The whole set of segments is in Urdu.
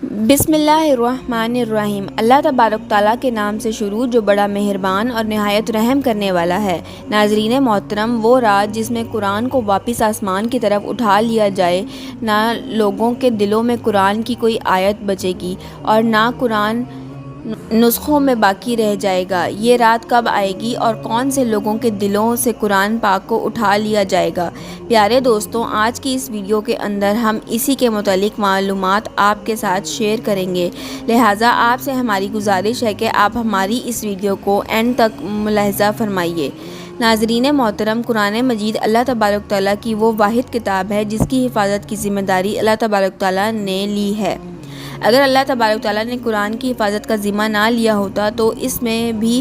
بسم اللہ الرحمن الرحیم۔ اللہ تبارک تعالیٰ کے نام سے شروع جو بڑا مہربان اور نہایت رحم کرنے والا ہے۔ ناظرین محترم، وہ رات جس میں قرآن کو واپس آسمان کی طرف اٹھا لیا جائے، نہ لوگوں کے دلوں میں قرآن کی کوئی آیت بچے گی اور نہ قرآن نسخوں میں باقی رہ جائے گا۔ یہ رات کب آئے گی اور کون سے لوگوں کے دلوں سے قرآن پاک کو اٹھا لیا جائے گا؟ پیارے دوستوں، آج کی اس ویڈیو کے اندر ہم اسی کے متعلق معلومات آپ کے ساتھ شیئر کریں گے، لہٰذا آپ سے ہماری گزارش ہے کہ آپ ہماری اس ویڈیو کو اینڈ تک ملاحظہ فرمائیے۔ ناظرین محترم، قرآن مجید اللہ تبارک تعالیٰ کی وہ واحد کتاب ہے جس کی حفاظت کی ذمہ داری اللہ تبارک تعالیٰ نے لی ہے۔ اگر اللہ تبارک تعالیٰ نے قرآن کی حفاظت کا ذمہ نہ لیا ہوتا تو اس میں بھی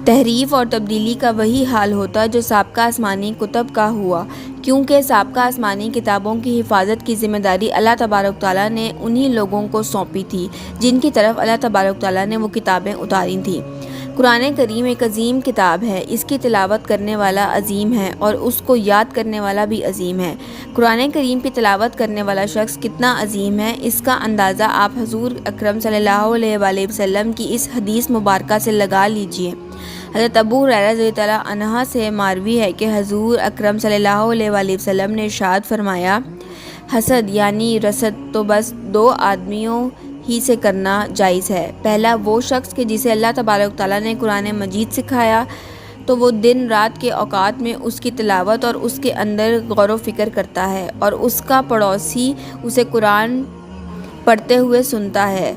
تحریف اور تبدیلی کا وہی حال ہوتا جو سابقہ آسمانی کتب کا ہوا، کیونکہ سابقہ آسمانی کتابوں کی حفاظت کی ذمہ داری اللہ تبارک تعالیٰ نے انہی لوگوں کو سونپی تھی جن کی طرف اللہ تبارک تعالیٰ نے وہ کتابیں اتاری تھیں۔ قرآن کریم ایک عظیم کتاب ہے، اس کی تلاوت کرنے والا عظیم ہے اور اس کو یاد کرنے والا بھی عظیم ہے۔ قرآن کریم کی تلاوت کرنے والا شخص کتنا عظیم ہے، اس کا اندازہ آپ حضور اکرم صلی اللہ علیہ وآلہ وسلم کی اس حدیث مبارکہ سے لگا لیجئے۔ حضرت ابو ہریرہ رضی اللہ عنہ سے مروی ہے کہ حضور اکرم صلی اللہ علیہ وآلہ وسلم نے ارشاد فرمایا، حسد یعنی رسد تو بس دو آدمیوں ہی سے کرنا جائز ہے۔ پہلا وہ شخص کہ جسے اللہ تبارک تعالیٰ نے قرآن مجید سکھایا تو وہ دن رات کے اوقات میں اس کی تلاوت اور اس کے اندر غور و فکر کرتا ہے، اور اس کا پڑوسی اسے قرآن پڑھتے ہوئے سنتا ہے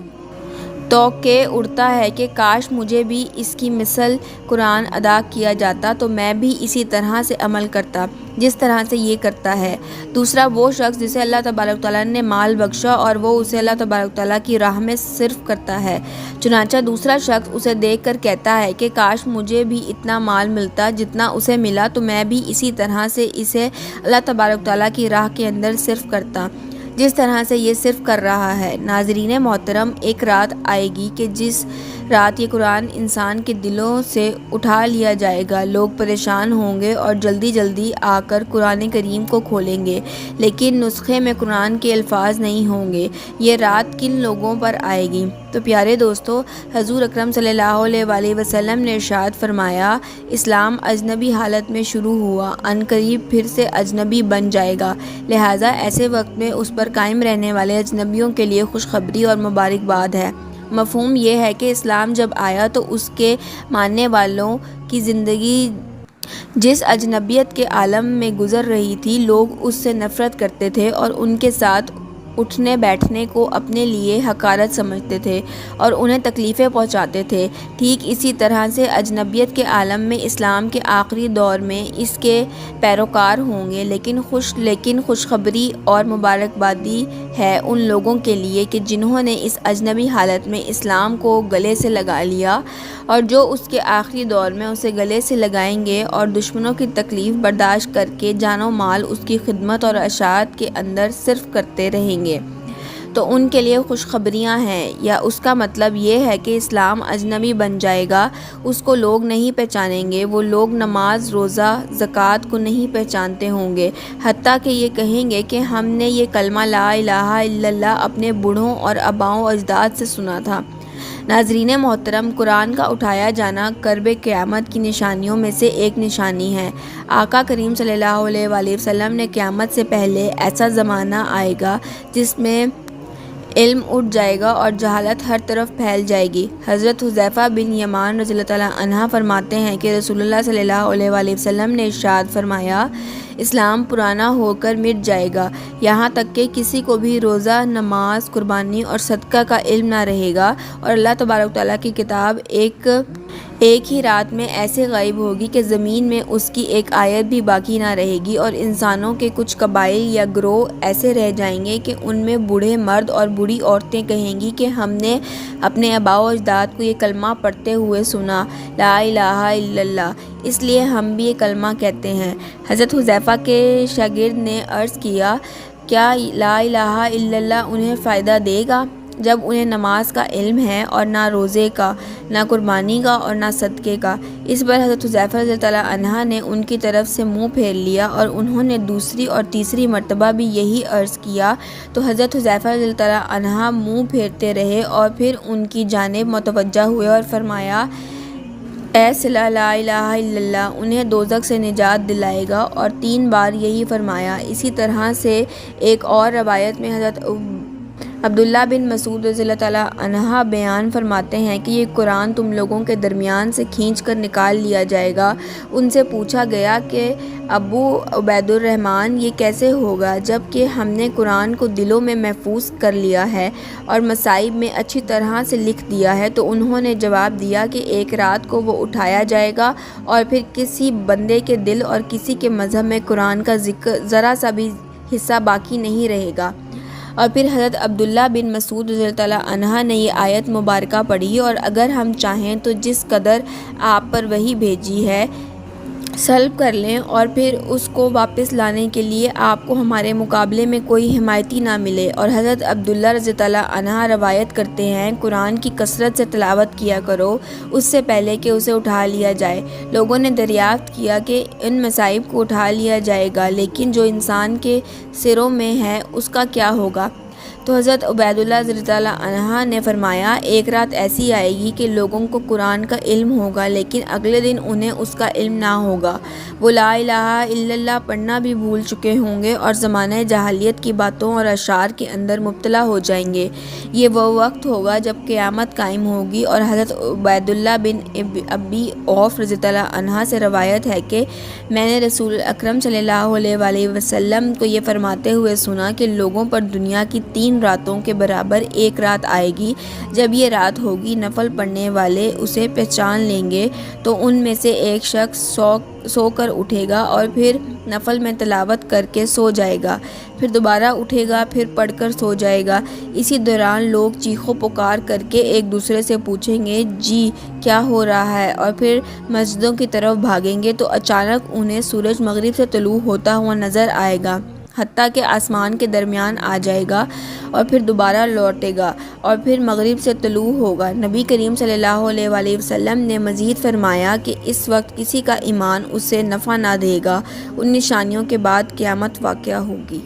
تو کہ اڑتا ہے کہ کاش مجھے بھی اس کی مثل قرآن ادا کیا جاتا تو میں بھی اسی طرح سے عمل کرتا جس طرح سے یہ کرتا ہے۔ دوسرا وہ شخص جسے اللہ تبارک تعالیٰ نے مال بخشا اور وہ اسے اللہ تبارک تعالیٰ کی راہ میں صرف کرتا ہے، چنانچہ دوسرا شخص اسے دیکھ کر کہتا ہے کہ کاش مجھے بھی اتنا مال ملتا جتنا اسے ملا تو میں بھی اسی طرح سے اسے اللہ تبارک تعالیٰ کی راہ کے اندر صرف کرتا جس طرح سے یہ صرف کر رہا ہے۔ ناظرین محترم، ایک رات آئے گی کہ جس رات یہ قرآن انسان کے دلوں سے اٹھا لیا جائے گا، لوگ پریشان ہوں گے اور جلدی جلدی آ کر قرآن کریم کو کھولیں گے، لیکن نسخے میں قرآن کے الفاظ نہیں ہوں گے۔ یہ رات کن لوگوں پر آئے گی؟ تو پیارے دوستو، حضور اکرم صلی اللہ علیہ وآلہ وسلم نے ارشاد فرمایا، اسلام اجنبی حالت میں شروع ہوا، عن قریب پھر سے اجنبی بن جائے گا، لہٰذا ایسے وقت میں اس پر قائم رہنے والے اجنبیوں کے لیے خوشخبری اور مبارکباد ہے۔ مفہوم یہ ہے کہ اسلام جب آیا تو اس کے ماننے والوں کی زندگی جس اجنبیت کے عالم میں گزر رہی تھی، لوگ اس سے نفرت کرتے تھے اور ان کے ساتھ اٹھنے بیٹھنے کو اپنے لیے حقارت سمجھتے تھے اور انہیں تکلیفیں پہنچاتے تھے۔ ٹھیک اسی طرح سے اجنبیت کے عالم میں اسلام کے آخری دور میں اس کے پیروکار ہوں گے، لیکن خوشخبری اور مبارکبادی ہے ان لوگوں کے لیے کہ جنہوں نے اس اجنبی حالت میں اسلام کو گلے سے لگا لیا اور جو اس کے آخری دور میں اسے گلے سے لگائیں گے اور دشمنوں کی تکلیف برداشت کر کے جان و مال اس کی خدمت اور اشاعت کے اندر صرف کرتے رہیں گے، تو ان کے لیے خوشخبریاں ہیں۔ یا اس کا مطلب یہ ہے کہ اسلام اجنبی بن جائے گا، اس کو لوگ نہیں پہچانیں گے، وہ لوگ نماز، روزہ، زکوٰۃ کو نہیں پہچانتے ہوں گے، حتیٰ کہ یہ کہیں گے کہ ہم نے یہ کلمہ لا الہ الا اللہ اپنے بوڑھوں اور آباؤں و اجداد سے سنا تھا۔ ناظرین محترم، قرآن کا اٹھایا جانا قرب قیامت کی نشانیوں میں سے ایک نشانی ہے۔ آقا کریم صلی اللہ علیہ وآلہ وسلم نے قیامت سے پہلے ایسا زمانہ آئے گا جس میں علم اٹھ جائے گا اور جہالت ہر طرف پھیل جائے گی۔ حضرت حذیفہ بن یمان رضی اللہ عنہ فرماتے ہیں کہ رسول اللہ صلی اللہ علیہ وآلہ وسلم نے ارشاد فرمایا، اسلام پرانا ہو کر مٹ جائے گا، یہاں تک کہ کسی کو بھی روزہ، نماز، قربانی اور صدقہ کا علم نہ رہے گا، اور اللہ تبارک تعالیٰ کی کتاب ایک ہی رات میں ایسے غائب ہوگی کہ زمین میں اس کی ایک آیت بھی باقی نہ رہے گی، اور انسانوں کے کچھ قبائل یا گروہ ایسے رہ جائیں گے کہ ان میں بوڑھے مرد اور بوڑھی عورتیں کہیں گی کہ ہم نے اپنے آباء و اجداد کو یہ کلمہ پڑھتے ہوئے سنا، لا الہ الا اللہ، اس لیے ہم بھی یہ کلمہ کہتے ہیں۔ حضرت حذیفہ کے شاگرد نے عرض کیا، کیا لا الہ الا اللہ انہیں فائدہ دے گا؟ جب انہیں نماز کا علم ہے اور نہ روزے کا، نہ قربانی کا اور نہ صدقے کا۔ اس پر حضرت حذیفہ رضی اللہ عنہ نے ان کی طرف سے منہ پھیر لیا اور انہوں نے دوسری اور تیسری مرتبہ بھی یہی عرض کیا تو حضرت حذیفہ رضی اللہ عنہ منہ پھیرتے رہے اور پھر ان کی جانب متوجہ ہوئے اور فرمایا، اے صلہ لا الہ الا اللہ انہیں دوزخ سے نجات دلائے گا، اور 3 بار یہی فرمایا۔ اسی طرح سے ایک اور روایت میں حضرت عبداللہ بن مسعود رضی اللہ عنہ بیان فرماتے ہیں کہ یہ قرآن تم لوگوں کے درمیان سے کھینچ کر نکال لیا جائے گا۔ ان سے پوچھا گیا کہ ابو عبید الرحمن یہ کیسے ہوگا جب کہ ہم نے قرآن کو دلوں میں محفوظ کر لیا ہے اور مصائب میں اچھی طرح سے لکھ دیا ہے؟ تو انہوں نے جواب دیا کہ ایک رات کو وہ اٹھایا جائے گا اور پھر کسی بندے کے دل اور کسی کے مذہب میں قرآن کا ذرا سا بھی حصہ باقی نہیں رہے گا۔ اور پھر حضرت عبداللہ بن مسعود رضی اللہ عنہ نے یہ آیت مبارکہ پڑھی، اور اگر ہم چاہیں تو جس قدر آپ پر وحی بھیجی ہے سلب کر لیں، اور پھر اس کو واپس لانے کے لیے آپ کو ہمارے مقابلے میں کوئی حمایتی نہ ملے۔ اور حضرت عبداللہ رضی اللہ عنہ روایت کرتے ہیں، قرآن کی کثرت سے تلاوت کیا کرو اس سے پہلے کہ اسے اٹھا لیا جائے۔ لوگوں نے دریافت کیا کہ ان مصائب کو اٹھا لیا جائے گا، لیکن جو انسان کے سروں میں ہے اس کا کیا ہوگا؟ تو حضرت عبیداللہ رضی اللہ عنہ نے فرمایا، ایک رات ایسی آئے گی کہ لوگوں کو قرآن کا علم ہوگا لیکن اگلے دن انہیں اس کا علم نہ ہوگا۔ وہ لا الہ الا اللہ پڑھنا بھی بھول چکے ہوں گے اور زمانہ جاہلیت کی باتوں اور اشعار کے اندر مبتلا ہو جائیں گے۔ یہ وہ وقت ہوگا جب قیامت قائم ہوگی۔ اور حضرت عبیداللہ بن ابی اوف رضی اللہ عنہ سے روایت ہے کہ میں نے رسول اکرم صلی اللہ علیہ وآلہ وسلم کو یہ فرماتے ہوئے سنا کہ لوگوں پر دنیا کی 3 راتوں کے برابر ایک رات آئے گی، جب یہ رات ہوگی نفل پڑھنے والے اسے پہچان لیں گے تو ان میں سے ایک شخص سو کر اٹھے گا اور پھر نفل میں تلاوت کر کے سو جائے گا، پھر دوبارہ اٹھے گا، پھر پڑھ کر سو جائے گا۔ اسی دوران لوگ چیخو پکار کر کے ایک دوسرے سے پوچھیں گے، جی کیا ہو رہا ہے، اور پھر مسجدوں کی طرف بھاگیں گے تو اچانک انہیں سورج مغرب سے طلوع ہوتا ہوا نظر آئے گا، حتیٰ کہ آسمان کے درمیان آ جائے گا اور پھر دوبارہ لوٹے گا اور پھر مغرب سے طلوع ہوگا۔ نبی کریم صلی اللہ علیہ وآلہ وسلم نے مزید فرمایا کہ اس وقت کسی کا ایمان اسے نفع نہ دے گا۔ ان نشانیوں کے بعد قیامت واقع ہوگی۔